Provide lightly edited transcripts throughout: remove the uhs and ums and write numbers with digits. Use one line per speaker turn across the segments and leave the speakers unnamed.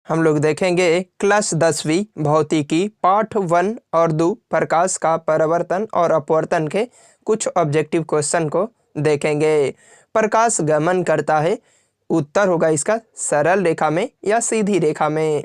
हम लोग देखेंगे क्लास 10वीं भौतिकी पाठ 1 और 2 प्रकाश का परावर्तन और अपवर्तन के कुछ ऑब्जेक्टिव क्वेश्चन को देखेंगे। प्रकाश गमन करता है, उत्तर होगा इसका सरल रेखा में या सीधी रेखा में।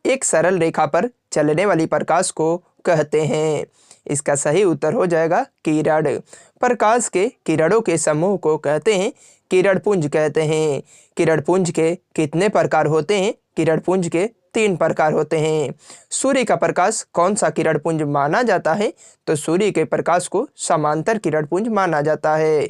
एक सरल रेखा पर चलने वाली प्रकाश को कहते हैं। इसका सही उत्तर हो जाएगा किरण। प्रकाश के किरणों के समूह को कहते हैं किरणपुंज कहते हैं। किरणपुंज के कितने प्रकार होते हैं? किरणपुंज के 3 प्रकार होते हैं। सूर्य का प्रकाश कौन सा किरणपुंज माना जाता है? तो सूर्य के प्रकाश को समांतर किरणपुंज माना जाता है।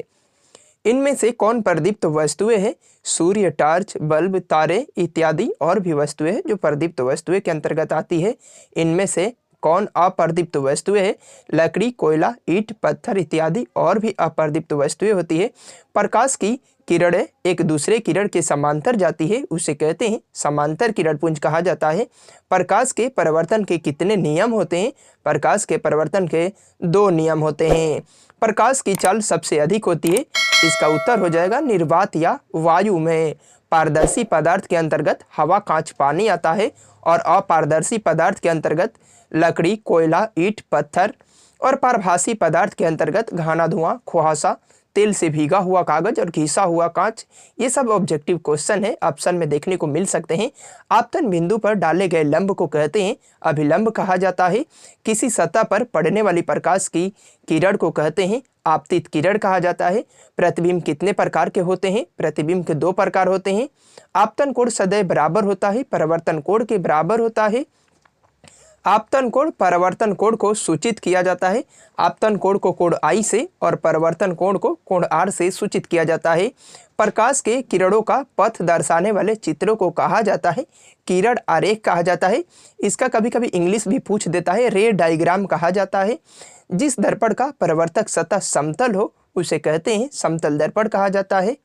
इनमें से कौन प्रदीप्त वस्तुएं हैं? सूर्य, टार्च, बल्ब, तारे इत्यादि और भी वस्तुएं हैं जो प्रदीप्त वस्तुएं के अंतर्गत आती है। इनमें से कौन अप्रदीप्त वस्तुएं हैं? लकड़ी, कोयला, ईंट, पत्थर इत्यादि और भी अप्रदीप्त वस्तुएं होती है। प्रकाश की किरणें एक दूसरे किरण के समांतर जाती है, उसे कहते हैं समांतर किरणपुंज कहा जाता है। प्रकाश के परावर्तन के कितने नियम होते हैं? प्रकाश के परावर्तन के 2 नियम होते हैं। प्रकाश की चाल सबसे अधिक होती है, इसका उत्तर हो जाएगा निर्वात या वायु में। पारदर्शी पदार्थ के अंतर्गत हवा, कांच, पानी आता है और अपारदर्शी पदार्थ के अंतर्गत लकड़ी, कोयला, ईंट, पत्थर और पारभासी पदार्थ के अंतर्गत घाना, धुआं, कुहासा, तेल से भीगा हुआ कागज और घिसा हुआ कांच। ये सब ऑब्जेक्टिव क्वेश्चन है, ऑप्शन में देखने को मिल सकते हैं। आपतन बिंदु पर डाले गए लंब को कहते हैं अभिलंब कहा जाता है। किसी सतह पर पड़ने वाली प्रकाश की किरण को कहते हैं आपतित किरण कहा जाता है। प्रतिबिंब कितने प्रकार के होते हैं? प्रतिबिंब के 2 प्रकार होते हैं। आपतन कोण सदैव बराबर होता है, परावर्तन कोण के बराबर होता है। आपतन कोण परावर्तन कोण को सूचित किया जाता है। आपतन कोण को कोण आई से और परावर्तन कोण को कोण आर से सूचित किया जाता है। प्रकाश के किरणों का पथ दर्शाने वाले चित्रों को कहा जाता है किरण आरेख कहा जाता है। इसका कभी कभी इंग्लिश भी पूछ देता है, रे डायग्राम कहा जाता है। जिस दर्पण का परावर्तक सतह समतल हो उसे कहते हैं समतल दर्पण कहा जाता है।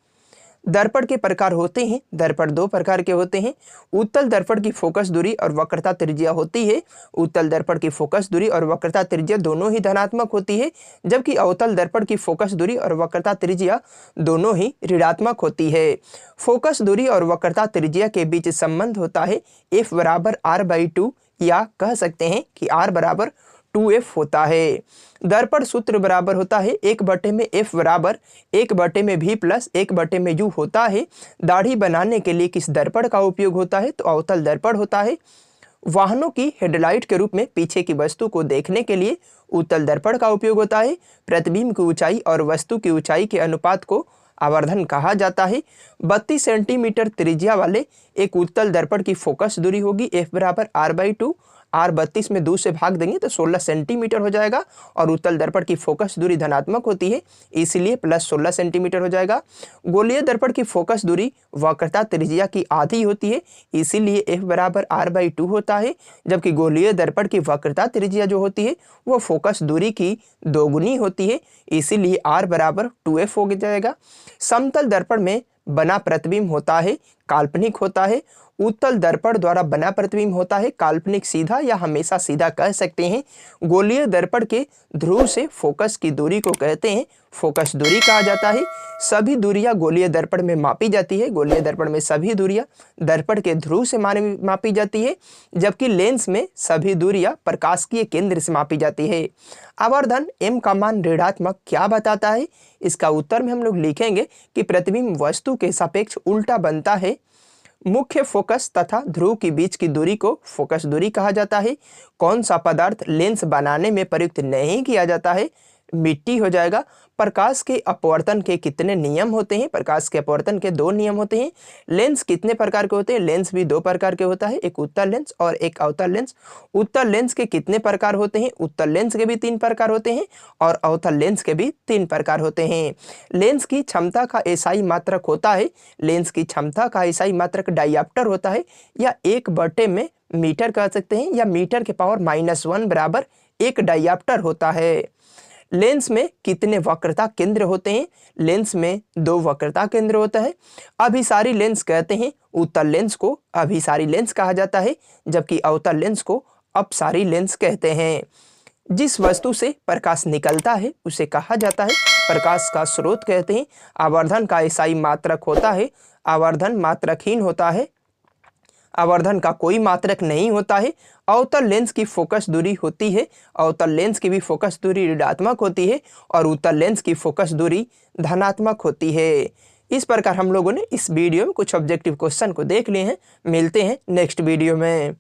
दर्पण के प्रकार होते हैं, दर्पण 2 प्रकार के होते हैं। उत्तल दर्पण की फोकस दूरी और वक्रता त्रिज्या होती है। उत्तल दर्पण की फोकस दूरी और वक्रता त्रिज्या दोनों ही धनात्मक होती है, जबकि अवतल दर्पण की फोकस दूरी और वक्रता त्रिज्या दोनों ही ऋणात्मक होती है। फोकस दूरी और वक्रता त्रिज्या के बीच संबंध होता है F बराबर R/2 या कह सकते हैं कि R बराबर 2F होता है। दर्पण सूत्र बराबर होता है 1/F बराबर 1/V प्लस 1/U होता है। दाढ़ी बनाने के लिए किस दर्पण का उपयोग होता है? तो अवतल दर्पण होता है। वाहनों की हेडलाइट के रूप में पीछे की वस्तु को देखने के लिए उत्तल दर्पण का उपयोग होता है। प्रतिबिंब की ऊंचाई और वस्तु की ऊंचाई के अनुपात को आवर्धन कहा जाता है। 32 सेंटीमीटर त्रिज्या वाले एक उत्तल दर्पण की फोकस दूरी होगी F बराबर R/2। R 32 में 2 से भाग देंगे तो 16 सेंटीमीटर हो जाएगा और उत्तल दर्पण की फोकस दूरी धनात्मक होती है, इसलिए प्लस 16 सेंटीमीटर हो जाएगा। गोलीय दर्पण की फोकस दूरी वक्रता त्रिज्या की आधी होती है, इसीलिए F बराबर R/2 होता है। जबकि गोलीय दर्पण की वक्रता त्रिज्या जो होती है वो फोकस दूरी की दोगुनी होती है, इसीलिए R बराबर 2F हो जाएगा। समतल दर्पण में बना प्रतिबिंब होता है काल्पनिक होता है। उत्तल दर्पण द्वारा बना प्रतिबिंब होता है काल्पनिक सीधा या हमेशा सीधा कह सकते हैं। गोलीय दर्पण के ध्रुव से फोकस की दूरी को कहते हैं फोकस दूरी कहा जाता है। सभी दूरियां गोलीय दर्पण में मापी जाती है। गोलीय दर्पण में सभी दूरियां दर्पण के ध्रुव से मापी जाती है, जबकि लेंस में सभी दूरियां प्रकाशिकीय केंद्र से मापी जाती है। आवर्धन m का मान ऋणात्मक क्या बताता है? इसका उत्तर में हम लोग लिखेंगे कि प्रतिबिंब वस्तु के सापेक्ष उल्टा बनता है। मुख्य फोकस तथा ध्रुव के बीच की दूरी को फोकस दूरी कहा जाता है। कौन सा पदार्थ लेंस बनाने में प्रयुक्त नहीं किया जाता है? मिट्टी हो जाएगा। प्रकाश के अपवर्तन के कितने नियम होते हैं? प्रकाश के अपवर्तन के 2 नियम होते हैं। लेंस कितने प्रकार के होते हैं? लेंस भी 2 प्रकार के होता है, एक उत्तल लेंस और एक अवतल लेंस। उत्तल लेंस के कितने प्रकार होते हैं? उत्तल लेंस के भी 3 प्रकार होते हैं और अवतल लेंस के भी 3 प्रकार होते हैं। लेंस की क्षमता का एसआई मात्रक होता है, लेंस की क्षमता का एसआई मात्रक डायऑप्टर होता है या 1/मीटर कह सकते हैं, या मीटर के पावर -1 बराबर 1 डायऑप्टर होता है। लेंस में कितने वक्रता केंद्र होते हैं? लेंस में 2 वक्रता केंद्र होता है। अभिसारी लेंस कहते हैं उत्तल लेंस को अभिसारी लेंस कहा जाता है, जबकि अवतल लेंस को अपसारी लेंस कहते हैं। जिस वस्तु से प्रकाश निकलता है उसे कहा जाता है प्रकाश का स्रोत कहते हैं। आवर्धन का एसआई मात्रक होता है, आवर्धन मात्रकहीन होता है। आवर्धन का कोई मात्रक नहीं होता है। अवतल लेंस की फोकस दूरी होती है, अवतल लेंस की भी फोकस दूरी ऋणात्मक होती है और उत्तल लेंस की फोकस दूरी धनात्मक होती है। इस प्रकार हम लोगों ने इस वीडियो में कुछ ऑब्जेक्टिव क्वेश्चन को देख लिए हैं। मिलते हैं नेक्स्ट वीडियो में।